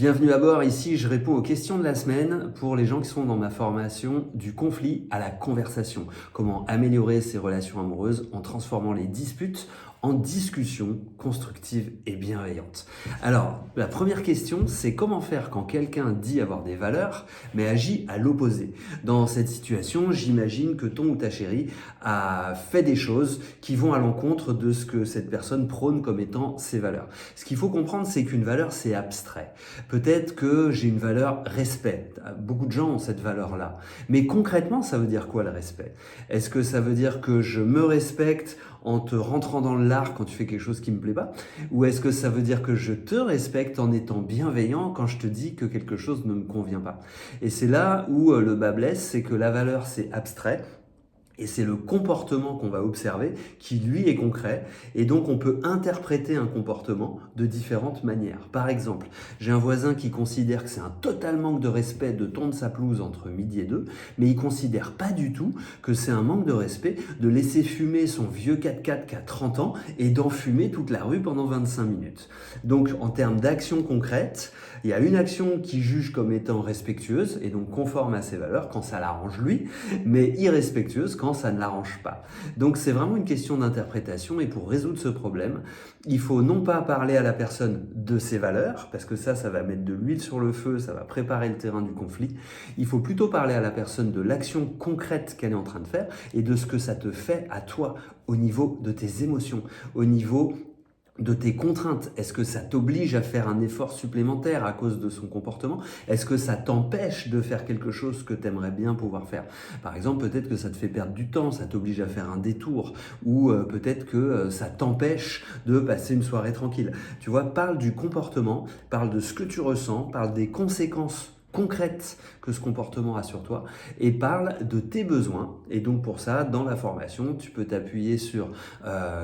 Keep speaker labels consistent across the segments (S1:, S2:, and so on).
S1: Bienvenue à bord, ici je réponds aux questions de la semaine pour les gens qui sont dans ma formation du conflit à la conversation. Comment améliorer ses relations amoureuses en transformant les disputes en discussions constructives et bienveillantes. Alors, la première question, c'est comment faire quand quelqu'un dit avoir des valeurs, mais agit à l'opposé. Dans cette situation, j'imagine que ton ou ta chérie a fait des choses qui vont à l'encontre de ce que cette personne prône comme étant ses valeurs. Ce qu'il faut comprendre, c'est qu'une valeur, c'est abstrait. Peut-être que j'ai une valeur respect. Beaucoup de gens ont cette valeur-là. Mais concrètement, ça veut dire quoi le respect? Est-ce que ça veut dire que je me respecte en te rentrant dans le lard quand tu fais quelque chose qui me plaît pas? Ou est-ce que ça veut dire que je te respecte en étant bienveillant quand je te dis que quelque chose ne me convient pas? Et c'est là où le bas blesse, c'est que la valeur, c'est abstrait. Et c'est le comportement qu'on va observer qui, lui, est concret. Et donc, on peut interpréter un comportement de différentes manières. Par exemple, j'ai un voisin qui considère que c'est un total manque de respect de tondre sa pelouse entre midi et 2, mais il considère pas du tout que c'est un manque de respect de laisser fumer son vieux 4x4 qui a 30 ans et d'enfumer toute la rue pendant 25 minutes. Donc, en termes d'action concrète, il y a une action qui juge comme étant respectueuse et donc conforme à ses valeurs quand ça l'arrange lui, mais irrespectueuse quand ça ne l'arrange pas. Donc c'est vraiment une question d'interprétation et pour résoudre ce problème, il faut non pas parler à la personne de ses valeurs, parce que ça va mettre de l'huile sur le feu, ça va préparer le terrain du conflit. Il faut plutôt parler à la personne de l'action concrète qu'elle est en train de faire et de ce que ça te fait à toi au niveau de tes émotions, au niveau de tes contraintes. Est-ce que ça t'oblige à faire un effort supplémentaire à cause de son comportement? Est-ce que ça t'empêche de faire quelque chose que tu aimerais bien pouvoir faire? Par exemple, peut-être que ça te fait perdre du temps, ça t'oblige à faire un détour, ou peut-être que ça t'empêche de passer une soirée tranquille. Tu vois, parle du comportement, parle de ce que tu ressens, parle des conséquences concrètes que ce comportement a sur toi et parle de tes besoins. Et donc pour ça, dans la formation, tu peux t'appuyer sur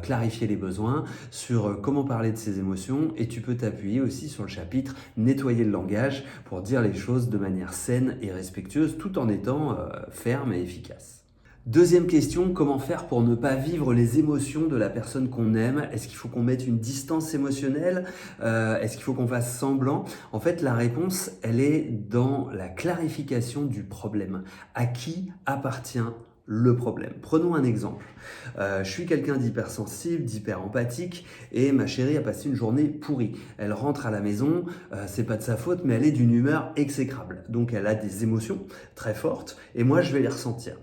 S1: clarifier les besoins, sur comment parler de ses émotions et tu peux t'appuyer aussi sur le chapitre nettoyer le langage pour dire les choses de manière saine et respectueuse tout en étant ferme et efficace. Deuxième question, comment faire pour ne pas vivre les émotions de la personne qu'on aime? Est-ce qu'il faut qu'on mette une distance émotionnelle? Est-ce qu'il faut qu'on fasse semblant? En fait, la réponse, elle est dans la clarification du problème. À qui appartient le problème? Prenons un exemple. Je suis quelqu'un d'hypersensible, d'hyper empathique et ma chérie a passé une journée pourrie. Elle rentre à la maison, c'est pas de sa faute, mais elle est d'une humeur exécrable. Donc elle a des émotions très fortes et moi je vais les ressentir.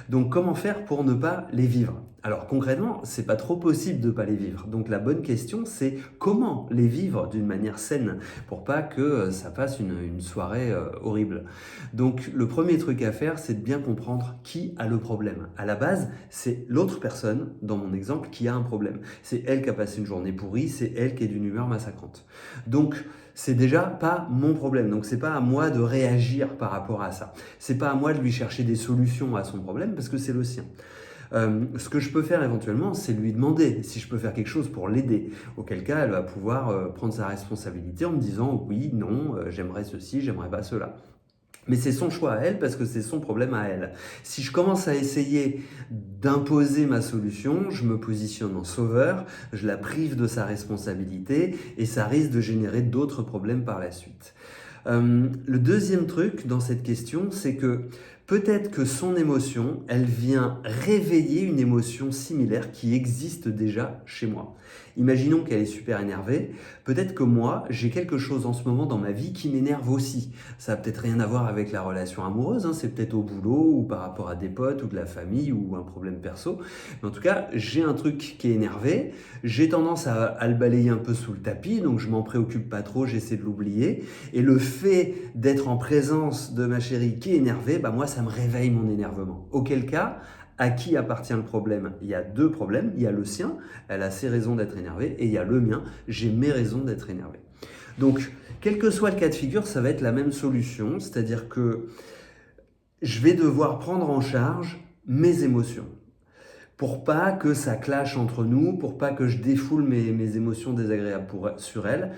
S1: Donc comment faire pour ne pas les vivre? Alors concrètement, c'est pas trop possible de pas les vivre. Donc la bonne question, c'est comment les vivre d'une manière saine pour pas que ça passe une soirée horrible. Donc le premier truc à faire, c'est de bien comprendre qui a le problème. À la base, c'est l'autre personne, dans mon exemple, qui a un problème. C'est elle qui a passé une journée pourrie, c'est elle qui est d'une humeur massacrante. Donc c'est déjà pas mon problème. Donc c'est pas à moi de réagir par rapport à ça. C'est pas à moi de lui chercher des solutions à son problème parce que c'est le sien. Ce que je peux faire éventuellement, c'est lui demander si je peux faire quelque chose pour l'aider. Auquel cas, elle va pouvoir prendre sa responsabilité en me disant oui, non, j'aimerais ceci, j'aimerais pas cela. Mais c'est son choix à elle parce que c'est son problème à elle. Si je commence à essayer d'imposer ma solution, je me positionne en sauveur, je la prive de sa responsabilité et ça risque de générer d'autres problèmes par la suite. Le deuxième truc dans cette question, c'est que peut-être que son émotion, elle vient réveiller une émotion similaire qui existe déjà chez moi. Imaginons qu'elle est super énervée. Peut-être que moi, j'ai quelque chose en ce moment dans ma vie qui m'énerve aussi. Ça n'a peut-être rien à voir avec la relation amoureuse, hein, c'est peut-être au boulot ou par rapport à des potes ou de la famille ou un problème perso. Mais en tout cas, j'ai un truc qui est énervé. J'ai tendance à le balayer un peu sous le tapis, donc je m'en préoccupe pas trop, j'essaie de l'oublier. Et le fait d'être en présence de ma chérie qui est énervée, bah moi, ça me réveille mon énervement. Auquel cas, à qui appartient le problème? Il y a deux problèmes. Il y a le sien, elle a ses raisons d'être énervée, et il y a le mien, j'ai mes raisons d'être énervé. Donc, quel que soit le cas de figure, ça va être la même solution, c'est-à-dire que je vais devoir prendre en charge mes émotions pour pas que ça clash entre nous, pour pas que je défoule mes émotions désagréables sur elle,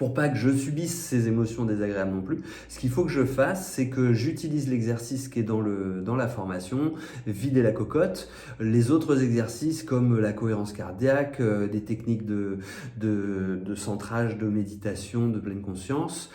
S1: pour pas que je subisse ces émotions désagréables non plus, ce qu'il faut que je fasse, c'est que j'utilise l'exercice qui est dans la formation, vider la cocotte, les autres exercices comme la cohérence cardiaque, des techniques de centrage, de méditation, de pleine conscience,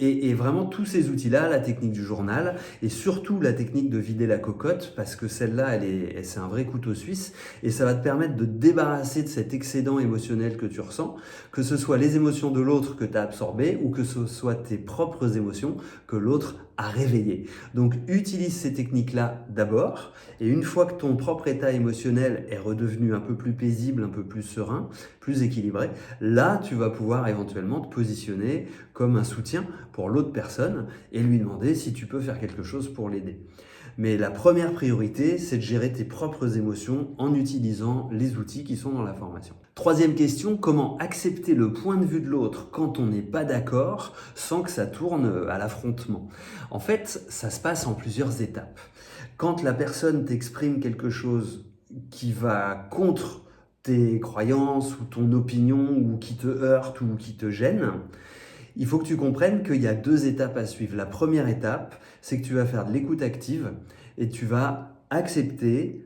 S1: et vraiment tous ces outils-là, la technique du journal et surtout la technique de vider la cocotte, parce que celle-là, c'est un vrai couteau suisse et ça va te permettre de te débarrasser de cet excédent émotionnel que tu ressens, que ce soit les émotions de l'autre que tu as absorbées ou que ce soit tes propres émotions que l'autre a réveillées. Donc utilise ces techniques-là d'abord et une fois que ton propre état émotionnel est redevenu un peu plus paisible, un peu plus serein, plus équilibré, là tu vas pouvoir éventuellement te positionner comme un soutien pour l'autre personne et lui demander si tu peux faire quelque chose pour l'aider. Mais la première priorité, c'est de gérer tes propres émotions en utilisant les outils qui sont dans la formation. Troisième question, comment accepter le point de vue de l'autre quand on n'est pas d'accord sans que ça tourne à l'affrontement? En fait, ça se passe en plusieurs étapes. Quand la personne t'exprime quelque chose qui va contre tes croyances ou ton opinion ou qui te heurte ou qui te gêne, il faut que tu comprennes qu'il y a deux étapes à suivre. La première étape, c'est que tu vas faire de l'écoute active et tu vas accepter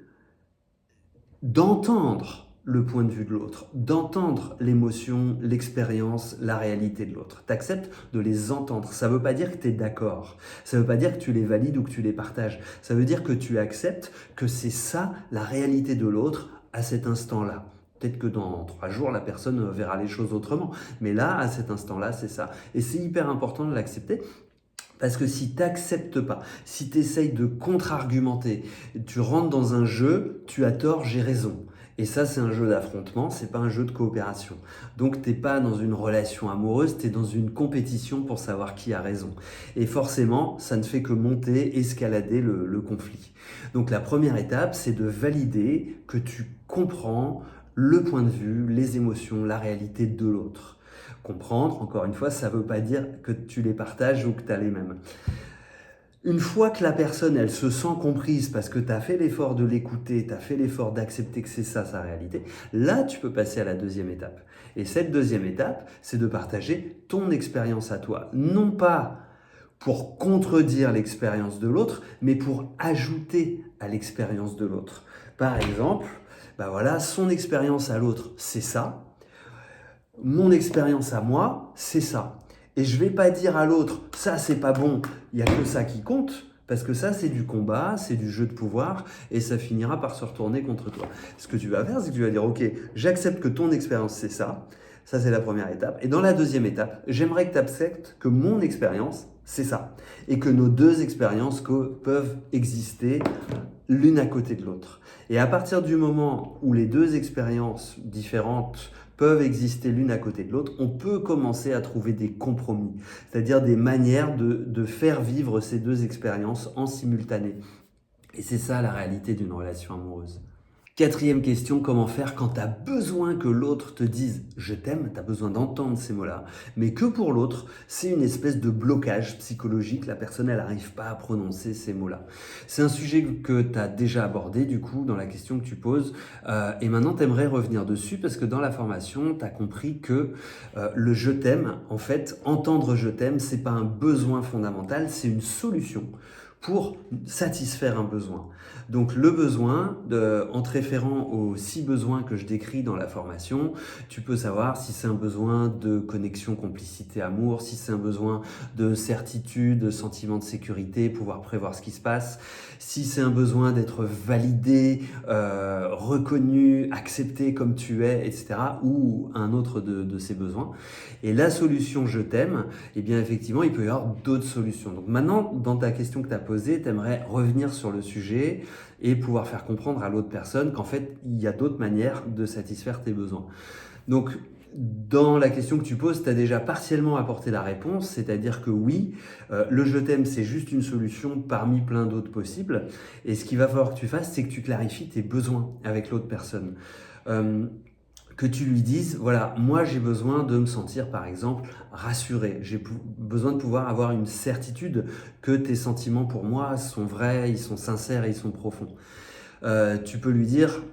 S1: d'entendre le point de vue de l'autre, d'entendre l'émotion, l'expérience, la réalité de l'autre. Tu acceptes de les entendre. Ça ne veut pas dire que tu es d'accord. Ça ne veut pas dire que tu les valides ou que tu les partages. Ça veut dire que tu acceptes que c'est ça la réalité de l'autre à cet instant-là. Peut-être que dans 3 jours, la personne verra les choses autrement. Mais là, à cet instant-là, c'est ça. Et c'est hyper important de l'accepter. Parce que si tu n'acceptes pas, si tu essayes de contre-argumenter, tu rentres dans un jeu, tu as tort, j'ai raison. Et ça, c'est un jeu d'affrontement, c'est pas un jeu de coopération. Donc, t'es pas dans une relation amoureuse, tu es dans une compétition pour savoir qui a raison. Et forcément, ça ne fait que monter, escalader le conflit. Donc, la première étape, c'est de valider que tu comprends le point de vue, les émotions, la réalité de l'autre. Comprendre, encore une fois, ça ne veut pas dire que tu les partages ou que tu as les mêmes. Une fois que la personne, elle se sent comprise parce que tu as fait l'effort de l'écouter, tu as fait l'effort d'accepter que c'est ça sa réalité, là, tu peux passer à la deuxième étape. Et cette deuxième étape, c'est de partager ton expérience à toi. Non pas pour contredire l'expérience de l'autre, mais pour ajouter à l'expérience de l'autre. Par exemple, son expérience à l'autre, c'est ça. Mon expérience à moi, c'est ça. Et je vais pas dire à l'autre, ça c'est pas bon, il y a que ça qui compte, parce que ça c'est du combat, c'est du jeu de pouvoir, et ça finira par se retourner contre toi. Ce que tu vas faire, c'est que tu vas dire, ok, j'accepte que ton expérience c'est ça c'est la première étape. Et dans la deuxième étape, j'aimerais que tu acceptes que mon expérience, c'est ça. Et que nos deux expériences peuvent exister l'une à côté de l'autre. Et à partir du moment où les deux expériences différentes peuvent exister l'une à côté de l'autre, on peut commencer à trouver des compromis, c'est-à-dire des manières de faire vivre ces deux expériences en simultané. Et c'est ça la réalité d'une relation amoureuse. Quatrième question, comment faire quand tu as besoin que l'autre te dise « je t'aime », tu as besoin d'entendre ces mots-là, mais que pour l'autre, c'est une espèce de blocage psychologique, la personne elle n'arrive pas à prononcer ces mots-là. C'est un sujet que tu as déjà abordé du coup dans la question que tu poses et maintenant tu aimerais revenir dessus parce que dans la formation, tu as compris que le « je t'aime », en fait, entendre « je t'aime », c'est pas un besoin fondamental, c'est une solution pour satisfaire un besoin. Donc le besoin, en te référant aux 6 besoins que je décris dans la formation, tu peux savoir si c'est un besoin de connexion, complicité, amour, si c'est un besoin de certitude, sentiment de sécurité, pouvoir prévoir ce qui se passe, si c'est un besoin d'être validé, reconnu, accepté comme tu es, etc. ou un autre de ces besoins. Et la solution « je t'aime », eh bien effectivement, il peut y avoir d'autres solutions. Donc maintenant, dans ta question que tu as posée, tu aimerais revenir sur le sujet et pouvoir faire comprendre à l'autre personne qu'en fait, il y a d'autres manières de satisfaire tes besoins. Donc, dans la question que tu poses, tu as déjà partiellement apporté la réponse, c'est-à-dire que oui, le « je t'aime », c'est juste une solution parmi plein d'autres possibles. Et ce qu'il va falloir que tu fasses, c'est que tu clarifies tes besoins avec l'autre personne. Que tu lui dises, voilà, moi j'ai besoin de me sentir par exemple rassuré, j'ai besoin de pouvoir avoir une certitude que tes sentiments pour moi sont vrais, ils sont sincères et ils sont profonds. Tu peux lui dire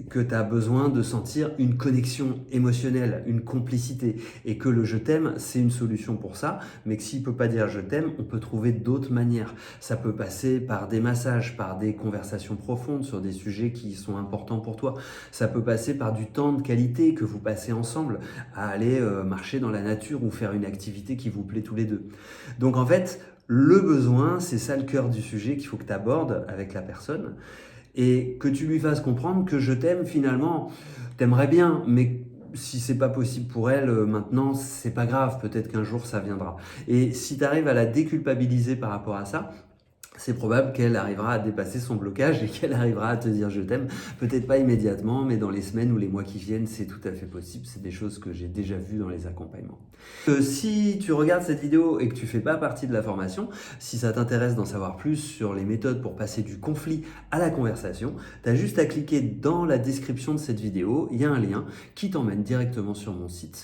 S1: que tu as besoin de sentir une connexion émotionnelle, une complicité, et que le je t'aime, c'est une solution pour ça, mais que s'il peut pas dire je t'aime, on peut trouver d'autres manières. Ça peut passer par des massages, par des conversations profondes sur des sujets qui sont importants pour toi. Ça peut passer par du temps de qualité que vous passez ensemble, à aller marcher dans la nature ou faire une activité qui vous plaît tous les deux. Donc en fait, le besoin, c'est ça le cœur du sujet qu'il faut que tu abordes avec la personne et que tu lui fasses comprendre que je t'aime finalement, t'aimerais bien, mais si c'est pas possible pour elle maintenant, c'est pas grave, peut-être qu'un jour ça viendra. Et si tu arrives à la déculpabiliser par rapport à ça, c'est probable qu'elle arrivera à dépasser son blocage et qu'elle arrivera à te dire je t'aime. Peut-être pas immédiatement, mais dans les semaines ou les mois qui viennent, c'est tout à fait possible. C'est des choses que j'ai déjà vues dans les accompagnements. Si tu regardes cette vidéo et que tu fais pas partie de la formation, si ça t'intéresse d'en savoir plus sur les méthodes pour passer du conflit à la conversation, tu as juste à cliquer dans la description de cette vidéo. Il y a un lien qui t'emmène directement sur mon site.